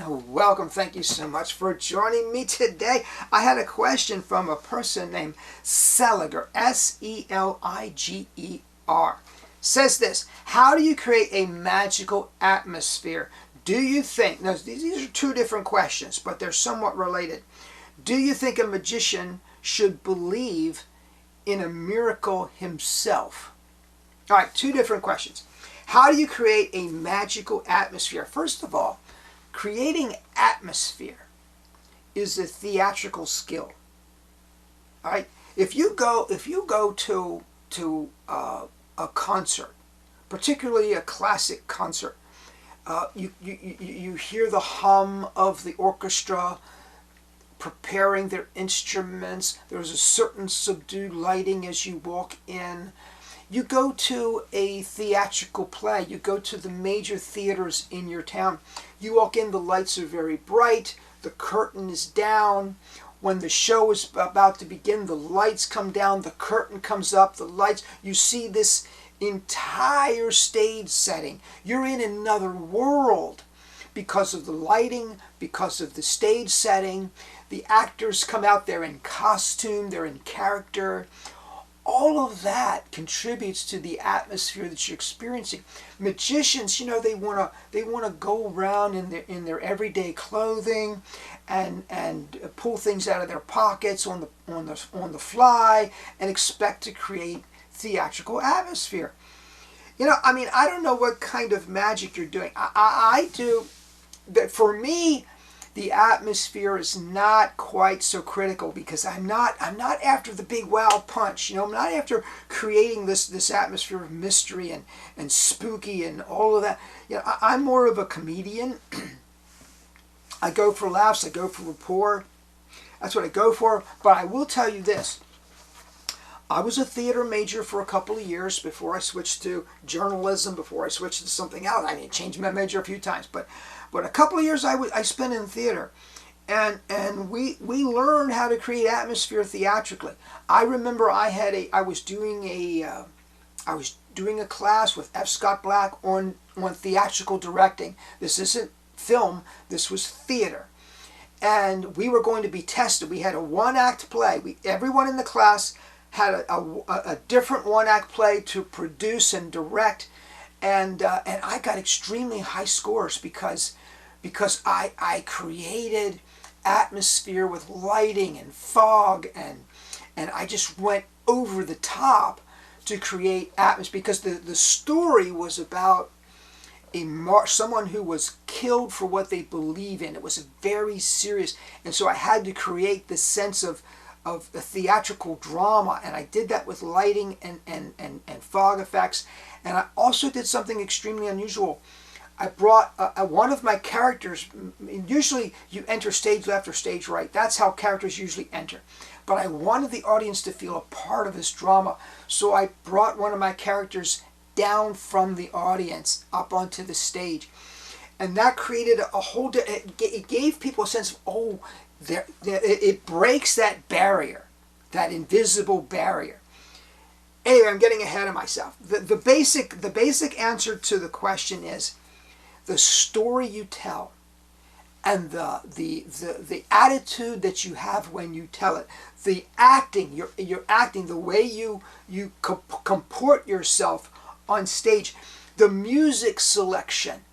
Welcome. Thank you so much for joining me today. I had a question from a person named Seliger, S-E-L-I-G-E-R. Says this: how do you create a magical atmosphere? Do you think, now these are two different questions, but they're somewhat related. Do you think a magician should believe in a miracle himself? All right, two different questions. How do you create a magical atmosphere? First of all, creating atmosphere is a theatrical skill. All right, if you go to a concert, particularly a classic concert, you hear the hum of the orchestra preparing their instruments. There's a certain subdued lighting as you walk in. You go to a theatrical play, you go to the major theaters in your town. You walk in, the lights are very bright, the curtain is down. When the show is about to begin, the lights come down, the curtain comes up, the lights, you see this entire stage setting. You're in another world because of the lighting, because of the stage setting. The actors come out, they're in costume, they're in character. All of that contributes to the atmosphere that you're experiencing. Magicians, they want to go around in their everyday clothing and pull things out of their pockets on the fly and expect to create theatrical atmosphere. I don't know what kind of magic you're doing. I do that. For me, the atmosphere is not quite so critical because I'm not after the big wow punch. I'm not after creating this atmosphere of mystery and spooky and all of that. I'm more of a comedian. I go for laughs, I go for rapport. That's what I go for. But I will tell you this. I was a theater major for a couple of years before I switched to journalism, before I switched to something else. I mean, changed my major a few times, but a couple of years I spent in theater, and we learned how to create atmosphere theatrically. I remember I was doing a class with F. Scott Black on theatrical directing. This isn't film. This was theater, and we were going to be tested. We had a one-act play. Everyone in the class had a different one-act play to produce and direct, and I got extremely high scores because I created atmosphere with lighting and fog, and I just went over the top to create atmosphere because the story was about someone who was killed for what they believe in. It was very serious, and so I had to create this sense of a theatrical drama, and I did that with lighting and fog effects. And I also did something extremely unusual. I brought one of my characters. Usually you enter stage left or stage right. That's how characters usually enter. But I wanted the audience to feel a part of this drama, so I brought one of my characters down from the audience up onto the stage, and that created a whole. It gave people a sense of it breaks that barrier, that invisible barrier. Anyway, I'm getting ahead of myself. The basic answer to the question is the story you tell and the attitude that you have when you tell it. The acting, you're acting, the way you comport yourself on stage, the music selection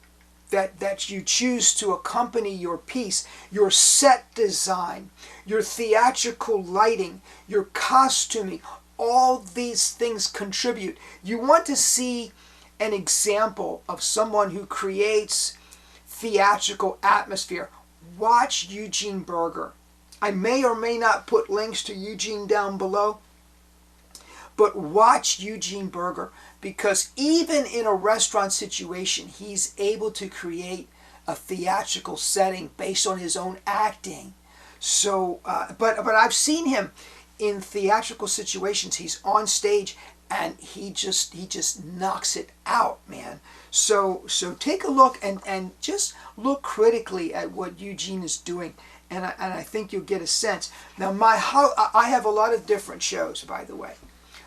that you choose to accompany your piece, your set design, your theatrical lighting, your costuming, all these things contribute. You want to see an example of someone who creates theatrical atmosphere. Watch Eugene Berger. I may or may not put links to Eugene down below, but watch Eugene Berger, because even in a restaurant situation, he's able to create a theatrical setting based on his own acting. So, but I've seen him in theatrical situations. He's on stage and he just knocks it out, man. So take a look and just look critically at what Eugene is doing, and I think you'll get a sense. Now, I have a lot of different shows, by the way.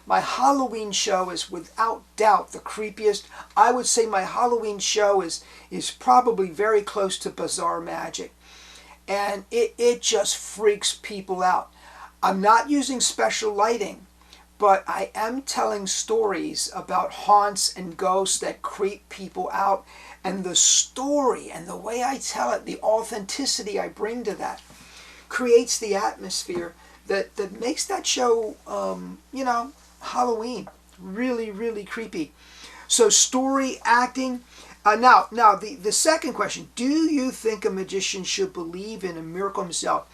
My Halloween show is without doubt the creepiest. I would say my Halloween show is probably very close to Bizarre Magic. And it just freaks people out. I'm not using special lighting, but I am telling stories about haunts and ghosts that creep people out. And the story and the way I tell it, the authenticity I bring to that, creates the atmosphere that makes that show, you know, Halloween. Really, really creepy. So story, acting. Now the second question, do you think a magician should believe in a miracle himself?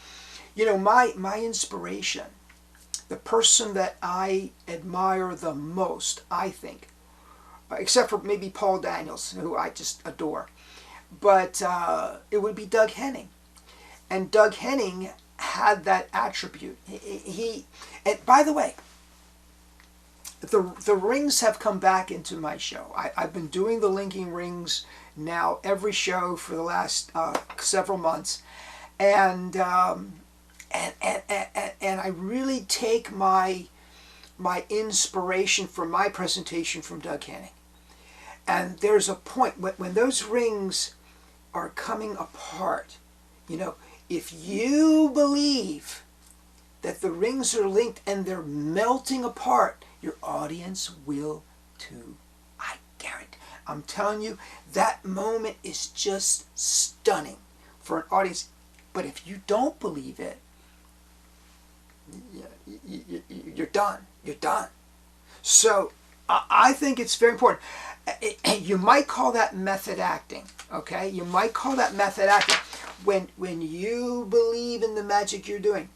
You know, my inspiration, the person that I admire the most, I think, except for maybe Paul Daniels, who I just adore, but it would be Doug Henning. And Doug Henning had that attribute. He and by the way, the rings have come back into my show. I've been doing the linking rings now every show for the last several months, and I really take my inspiration from my presentation from Doug Henning. And there's a point when those rings are coming apart, you know, if you believe that the rings are linked and they're melting apart, your audience will too. I guarantee. I'm telling you, that moment is just stunning for an audience. But if you don't believe it, you're done. You're done. So I think it's very important. You might call that method acting. Okay, you might call that method acting when you believe in the magic you're doing.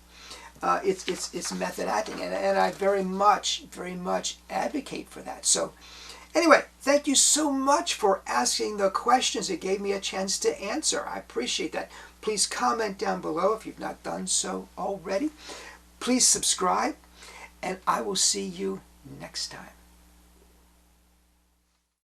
It's method acting, and I very much advocate for that. So anyway, thank you so much for asking the questions. It gave me a chance to answer. I appreciate that. Please comment down below if you've not done so already. Please subscribe, and I will see you next time.